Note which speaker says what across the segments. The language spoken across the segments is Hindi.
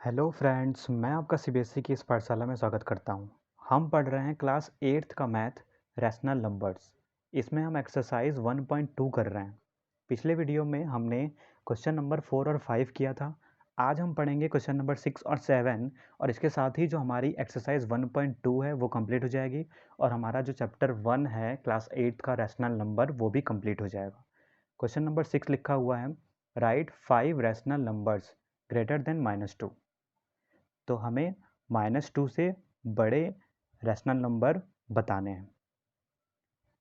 Speaker 1: हेलो फ्रेंड्स, मैं आपका सीबीएसई की इस पाठशाला में स्वागत करता हूं। हम पढ़ रहे हैं क्लास 8th का मैथ रैशनल नंबर्स। इसमें हम एक्सरसाइज 1.2 कर रहे हैं। पिछले वीडियो में हमने क्वेश्चन नंबर 4 और 5 किया था। आज हम पढ़ेंगे क्वेश्चन नंबर 6 और 7 और इसके साथ ही जो हमारी एक्सरसाइज 1.2 है वो कंप्लीट हो जाएगी और हमारा जो चैप्टर 1 है क्लास 8 का रैशनल नंबर वो भी कंप्लीट हो जाएगा। क्वेश्चन नंबर 6 लिखा हुआ है, right 5 rational numbers greater than -2। तो हमें -2 से बड़े रैशनल नंबर बताने हैं।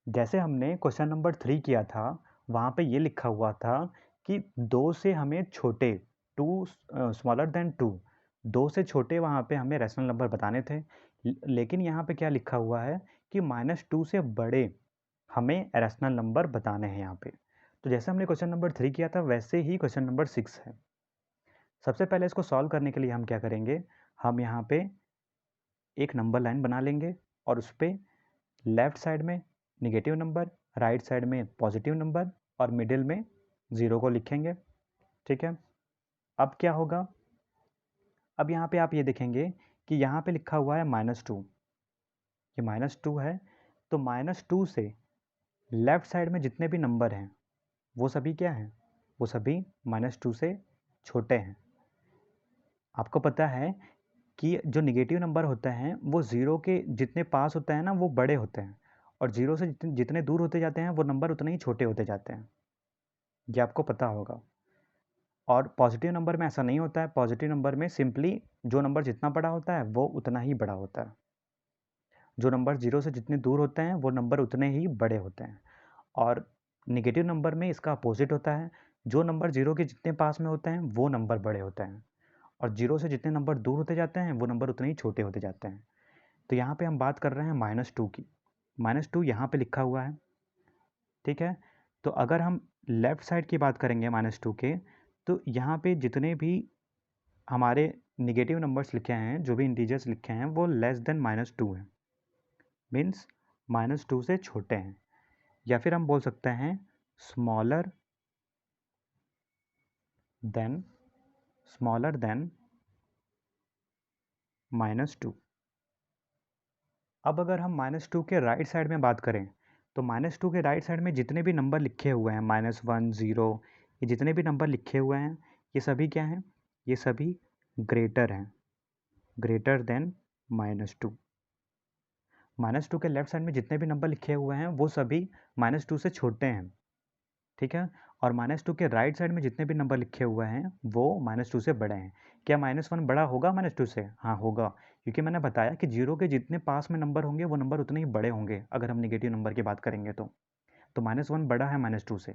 Speaker 1: जैसे हमने क्वेश्चन नंबर 3 किया था, वहाँ पे ये लिखा हुआ था कि 2 से हमें छोटे 2 स्मॉलर देन 2 से छोटे वहाँ पे हमें रैशनल नंबर बताने थे। लेकिन यहाँ पे क्या लिखा हुआ है कि -2 से बड़े हमें रैशनल नंबर बताने हैं यहाँ पे। तो जैसे हमने क्वेश्चन नंबर 3 किया था वैसे ही क्वेश्चन नंबर 6 है। सबसे पहले इसको सॉल्व करने के लिए हम क्या करेंगे, हम यहाँ पे एक नंबर लाइन बना लेंगे और उस पर लेफ्ट साइड में निगेटिव नंबर, राइट साइड में पॉजिटिव नंबर और मिडिल में ज़ीरो को लिखेंगे। ठीक है। अब क्या होगा, अब यहाँ पे आप ये देखेंगे कि यहाँ पे लिखा हुआ है -2। ये -2 है, तो -2 से लेफ्ट साइड में जितने भी नंबर हैं वो सभी क्या हैं, वो सभी -2 से छोटे हैं। आपको पता है कि जो नेगेटिव नंबर होते हैं वो ज़ीरो के जितने पास होते हैं ना वो बड़े होते हैं और ज़ीरो से जितने जितने दूर होते जाते हैं वो नंबर उतने ही छोटे होते जाते हैं। ये आपको पता होगा। और पॉजिटिव नंबर में ऐसा नहीं होता है। पॉजिटिव नंबर में सिंपली जो नंबर जितना बड़ा होता है वो उतना ही बड़ा होता है। जो नंबर ज़ीरो से जितने दूर होते हैं वो नंबर उतने ही बड़े होते हैं। और नेगेटिव नंबर में इसका अपोजिट होता है। जो नंबर ज़ीरो के जितने पास में होते हैं वो नंबर बड़े होते हैं और ज़ीरो से जितने नंबर दूर होते जाते हैं वो नंबर उतने ही छोटे होते जाते हैं। तो यहाँ पे हम बात कर रहे हैं -2 की। -2 यहाँ पे लिखा हुआ है। ठीक है। तो अगर हम लेफ्ट साइड की बात करेंगे -2 के, तो यहाँ पे जितने भी हमारे निगेटिव नंबर्स लिखे हैं, जो भी इंटीजर्स लिखे हैं वो लेस देन -2 हैं, मीन्स -2 से छोटे हैं। या फिर हम बोल सकते हैं स्मॉलर देन -2। अब अगर हम -2 के राइट साइड में बात करें, तो -2 के राइट साइड में जितने भी नंबर लिखे हुए हैं -1 0, ये जितने भी नंबर लिखे हुए हैं ये सभी क्या हैं, ये सभी ग्रेटर हैं, ग्रेटर देन -2। -2 के लेफ्ट साइड में जितने भी नंबर लिखे हुए हैं वो सभी -2 से छोटे हैं। ठीक है। और -2 के राइट साइड में जितने भी नंबर लिखे हुए हैं वो -2 से बड़े हैं। क्या -1 बड़ा होगा -2 से? हाँ होगा, क्योंकि मैंने बताया कि जीरो के जितने पास में नंबर होंगे वो नंबर उतने ही बड़े होंगे अगर हम नेगेटिव नंबर की बात करेंगे तो। -1 बड़ा है -2 से,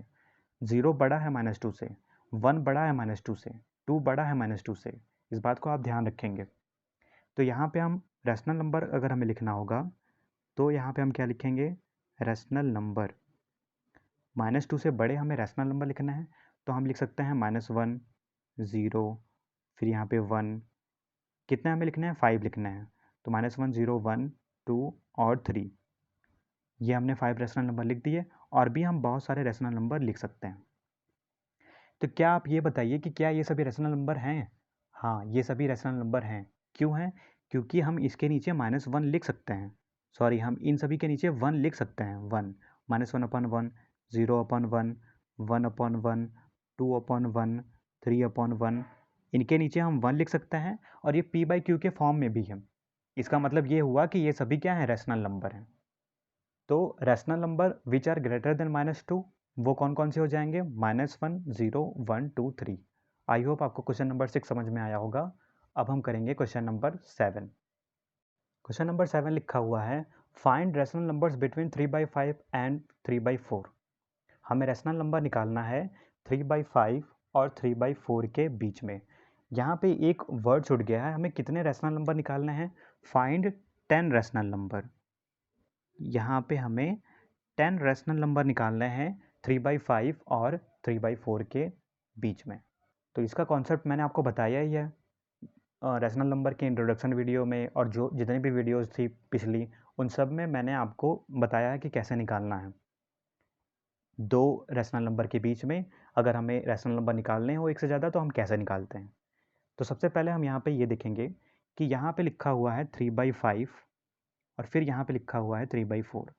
Speaker 1: 0 बड़ा है -2 से, 1 बड़ा है -2 से, 2 बड़ा है -2 से। इस बात को आप ध्यान रखेंगे। तो यहाँ पे हम रैशनल नंबर अगर हमें लिखना होगा तो यहाँ पे हम क्या लिखेंगे, रैशनल नंबर। -2 से बड़े हमें रैशनल नंबर लिखना है तो हम लिख सकते हैं -1 0, फिर यहाँ पे 1, कितने हमें लिखने हैं, 5 लिखने हैं। तो -1 0 1 2 और 3, ये हमने 5 रैशनल नंबर लिख दिए। और भी हम बहुत सारे रैशनल नंबर लिख सकते हैं। तो क्या आप ये बताइए कि क्या ये सभी रैशनल नंबर हैं? हाँ, ये सभी रैशनल नंबर हैं। क्यों हैं? क्योंकि हम इसके नीचे -1 लिख सकते हैं। सॉरी, हम इन सभी के नीचे 1 लिख सकते हैं। 1 -1/1, 0/1, 1/1, 2/1, 3/1, इनके नीचे हम 1 लिख सकते हैं और ये p/q के फॉर्म में भी है। इसका मतलब ये हुआ कि ये सभी क्या हैं, रैशनल नंबर हैं। तो rational number which are greater than -2 वो कौन कौन से हो जाएंगे, -1 0 1 2 3। आई होप आपको क्वेश्चन नंबर 6 समझ में आया होगा। अब हम करेंगे क्वेश्चन नंबर 7। क्वेश्चन नंबर 7 लिखा हुआ है, find rational numbers between 3/5 and 3/4। हमें रैशनल नंबर निकालना है 3/5 और 3/4 के बीच में। यहाँ पे एक वर्ड छूट गया है, हमें कितने रैशनल नंबर निकालने हैं, फाइंड 10 रैशनल नंबर। यहाँ पे हमें 10 रैशनल नंबर निकालने हैं 3/5 और 3/4 के बीच में। तो इसका कॉन्सेप्ट मैंने आपको बताया ही है रैशनल नंबर के इंट्रोडक्शन वीडियो में, और जो जितनी भी वीडियोस थी पिछली उन सब में मैंने आपको बताया है कि कैसे निकालना है। दो रैशनल नंबर के बीच में अगर हमें रैशनल नंबर निकालने हो एक से ज़्यादा तो हम कैसे निकालते हैं। तो सबसे पहले हम यहाँ पे ये देखेंगे कि यहाँ पे लिखा हुआ है 3/5 और फिर यहाँ पे लिखा हुआ है 3/4।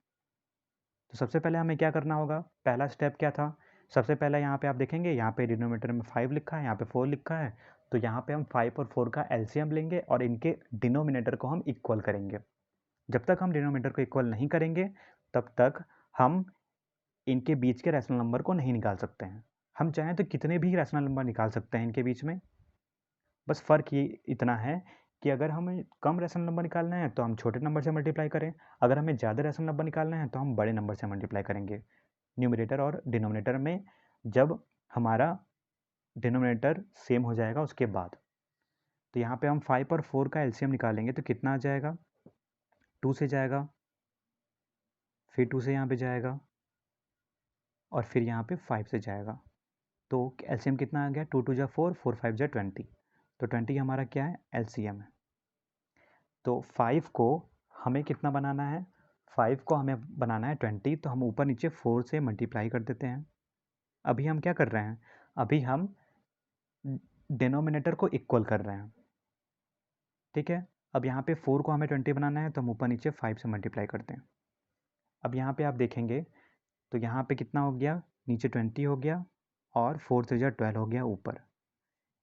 Speaker 1: तो सबसे पहले हमें क्या करना होगा, पहला स्टेप क्या था, सबसे पहले यहाँ पे आप देखेंगे यहाँ पे डिनोमिनेटर में 5 लिखा है, यहाँ पे 4 लिखा है, तो यहाँ पे हम 5 और 4 का एलसीएम लेंगे और इनके डिनोमिनेटर को हम इक्वल करेंगे। जब तक हम डिनोमिनेटर को इक्वल नहीं करेंगे तब तक हम इनके बीच के रैशनल नंबर को नहीं निकाल सकते हैं। हम चाहें तो कितने भी रैशनल नंबर निकाल सकते हैं इनके बीच में, बस फ़र्क ये इतना है कि अगर हमें कम रैशनल नंबर निकालना है तो हम छोटे नंबर से मल्टीप्लाई करें, अगर हमें ज़्यादा रैशनल नंबर निकालना है तो हम बड़े नंबर से मल्टीप्लाई करेंगे न्यूमरेटर और डिनोमिनेटर में, जब हमारा डिनोमिनेटर सेम हो जाएगा उसके बाद। तो यहाँ पे हम 5 और 4 का एलसीएम निकालेंगे तो कितना आ जाएगा, 2 से जाएगा, फिर 2 से यहाँ पे जाएगा और फिर यहाँ पे 5 से जाएगा। तो एलसीएम कितना आ गया, 2 2 जा 4, 4 5 जा 20। तो 20 हमारा क्या है, एलसीएम है। तो 5 को हमें कितना बनाना है, 5 को हमें बनाना है 20, तो हम ऊपर नीचे 4 से मल्टीप्लाई कर देते हैं। अभी हम क्या कर रहे हैं, अभी हम डिनोमिनेटर को इक्वल कर रहे हैं, ठीक है। अब यहाँ पे 4 को हमें 20 बनाना है तो हम ऊपर नीचे 5 से मल्टीप्लाई करते हैं। अब यहाँ पे आप देखेंगे तो यहाँ पे कितना हो गया, नीचे 20 हो गया और 4 3 जा 12 हो गया ऊपर,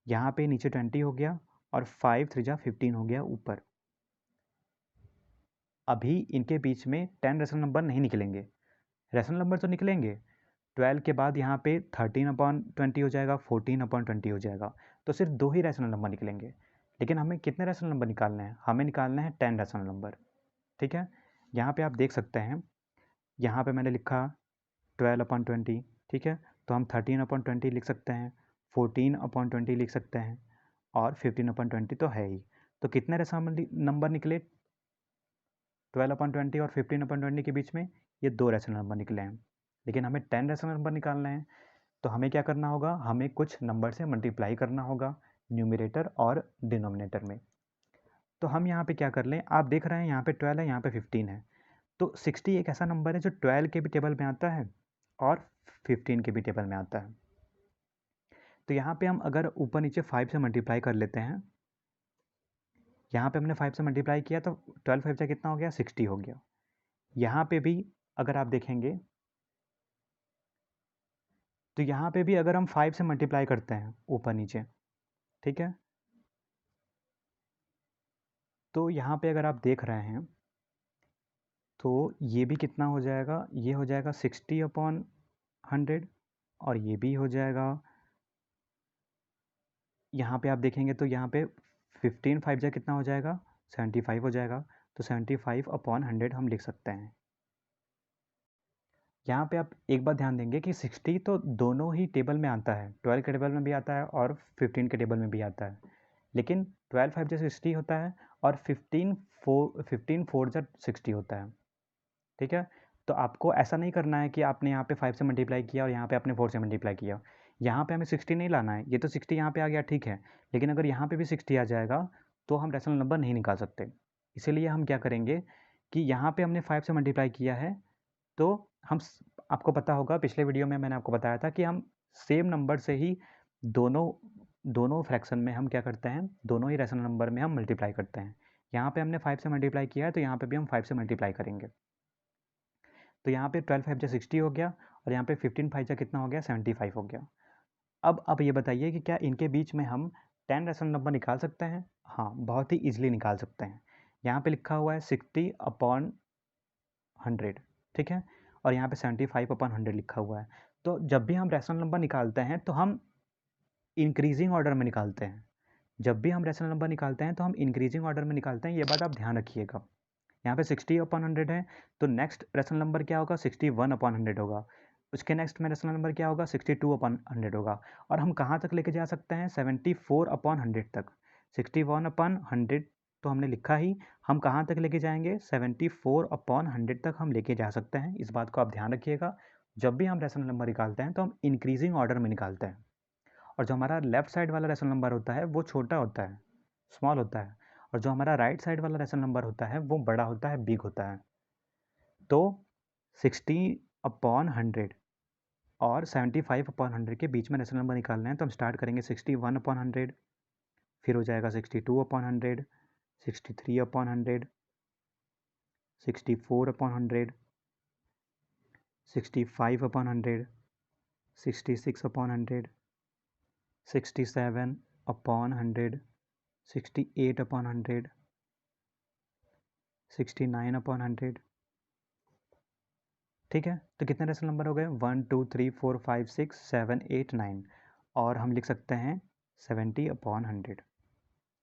Speaker 1: यहाँ पे नीचे 20 हो गया और 5 3 जा 15 हो गया ऊपर। अभी इनके बीच में 10 रेशनल नंबर नहीं निकलेंगे, रेशनल नंबर तो निकलेंगे, 12 के बाद यहाँ पे 13/20 हो जाएगा, 14/20 हो जाएगा, तो सिर्फ 2 ही रेशनल नंबर निकलेंगे। लेकिन हमें कितने रेशनल नंबर निकालने हैं, हमें निकालना है 10 रेशनल नंबर, ठीक है। यहाँ पे आप देख सकते हैं, यहाँ पे मैंने लिखा 12/20, ठीक है। तो हम 13/20 लिख सकते हैं, 14/20 लिख सकते हैं और 15/20 तो है ही। तो कितने रेशनल नंबर निकले 12/20 और 15/20 के बीच में, ये 2 रेशनल नंबर निकले हैं। लेकिन हमें 10 रेशनल नंबर निकालना है तो हमें क्या करना होगा, हमें कुछ नंबर से मल्टीप्लाई करना होगा न्यूमरेटर और डिनोमिनेटर में। तो हम यहाँ पे क्या कर लें, आप देख रहे हैं यहाँ पे 12 है, यहाँ पे 15 है, तो 60 एक ऐसा नंबर है जो 12 के भी टेबल में आता है और 15 के भी टेबल में आता है। तो यहाँ पे हम अगर ऊपर नीचे 5 से मल्टीप्लाई कर लेते हैं, यहाँ पे हमने 5 से मल्टीप्लाई किया तो 12 5 से कितना हो गया, 60 हो गया। यहाँ पे भी अगर आप देखेंगे तो यहाँ पे भी अगर हम 5 से मल्टीप्लाई करते हैं ऊपर नीचे, ठीक है, तो यहाँ पे अगर आप देख रहे हैं तो ये भी कितना हो जाएगा, ये हो जाएगा 60/100 और ये भी हो जाएगा, यहाँ पे आप देखेंगे तो यहाँ पे 15 5 जा कितना हो जाएगा, 75 हो जाएगा। तो 75/100 हम लिख सकते हैं। यहाँ पे आप एक बात ध्यान देंगे कि 60 तो दोनों ही टेबल में आता है, 12 के टेबल में भी आता है और 15 के टेबल में भी आता है, लेकिन 12 5 जा 60 होता है और 15 4 जा 60 होता है, ठीक है। तो आपको ऐसा नहीं करना है कि आपने यहाँ पे 5 से मल्टीप्लाई किया और यहाँ पे आपने 4 से मल्टीप्लाई किया, यहाँ पे हमें 60 नहीं लाना है। ये तो 60 यहाँ पे आ गया, ठीक है, लेकिन अगर यहाँ पे भी 60 आ जाएगा तो हम रेशनल नंबर नहीं निकाल सकते। इसीलिए हम क्या करेंगे कि यहाँ पे हमने 5 से मल्टीप्लाई किया है, तो हम आपको पता होगा पिछले वीडियो में मैंने आपको बताया था कि हम सेम नंबर से ही दोनों दोनों फ्रैक्शन में हम क्या करते हैं, दोनों ही रेशनल नंबर में हम मल्टीप्लाई करते हैं। यहाँ पे हमने 5 से मल्टीप्लाई किया है तो यहाँ पे भी हम 5 से मल्टीप्लाई करेंगे। तो यहाँ पे 12 5 जा 60 हो गया और यहाँ पे 15 5 जा कितना हो गया, 75 हो गया। अब ये बताइए कि क्या इनके बीच में हम 10 रेशनल नंबर निकाल सकते हैं? हाँ, बहुत ही ईजिली निकाल सकते हैं। यहाँ पे लिखा हुआ है 60/100, ठीक है, और यहाँ पे 75/100 लिखा हुआ है। तो जब भी हम रेशनल नंबर निकालते हैं तो हम इंक्रीजिंग ऑर्डर में निकालते हैं। जब भी हम रेशनल नंबर निकालते हैं तो हम इंक्रीजिंग ऑर्डर में निकालते हैं, ये बात आप ध्यान रखिएगा। यहाँ पे 60/100 है तो नेक्स्ट रेशनल नंबर क्या होगा, 61/100 होगा। उसके नेक्स्ट में रेशनल नंबर क्या होगा, 62/100 होगा। और हम कहाँ तक लेके जा सकते हैं, 74/100 तक। 61/100 तो हमने लिखा ही, हम कहाँ तक लेके जाएंगे, 74/100 तक हम लेके जा सकते हैं। इस बात को आप ध्यान रखिएगा। जब भी हम रेशनल नंबर निकालते हैं तो हम इंक्रीजिंग ऑर्डर में निकालते हैं, और जो हमारा लेफ्ट साइड वाला रेशनल नंबर होता है वो छोटा होता है, स्मॉल होता है, और जो हमारा राइट साइड वाला रेशनल नंबर होता है वो बड़ा होता है, बिग होता है। तो 60/100 और 75/100 के बीच में रेशनल नंबर निकालना है तो हम स्टार्ट करेंगे 61/100, फिर हो जाएगा 62/100, 63/100, 64/100, 65/100, 66/100, 67/100, 68/100, 69/100। ठीक है, तो कितने रेशनल नंबर हो गए? 1 2 3 4 5 6 7 8 9, और हम लिख सकते हैं 70/100।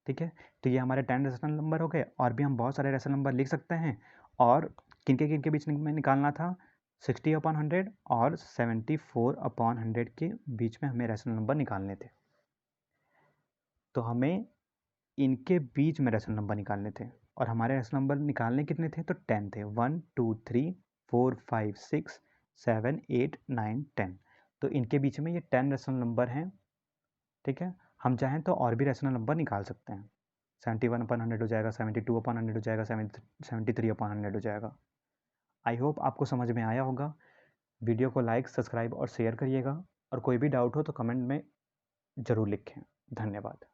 Speaker 1: ठीक है, तो ये हमारे 10 रेशनल नंबर हो गए, और भी हम बहुत सारे रेशनल नंबर लिख सकते हैं। और किनके बीच में निकालना था? 60/100 और 74/100 के बीच में हमें रेशनल नंबर निकालने थे। तो हमें इनके बीच में रेशनल नंबर निकालने थे, और हमारे रेशनल नंबर निकालने कितने थे? तो 10 थे। 1 2 3 4 5 6 7 8 9 10। तो इनके बीच में ये 10 रेशनल नंबर हैं। ठीक है, हम चाहें तो और भी रेशनल नंबर निकाल सकते हैं। 71/100 हो जाएगा, 72/100 हो जाएगा, 73/100 हो जाएगा। आई होप आपको समझ में आया होगा। वीडियो को लाइक, सब्सक्राइब और शेयर करिएगा, और कोई भी डाउट हो तो कमेंट में ज़रूर लिखें। धन्यवाद।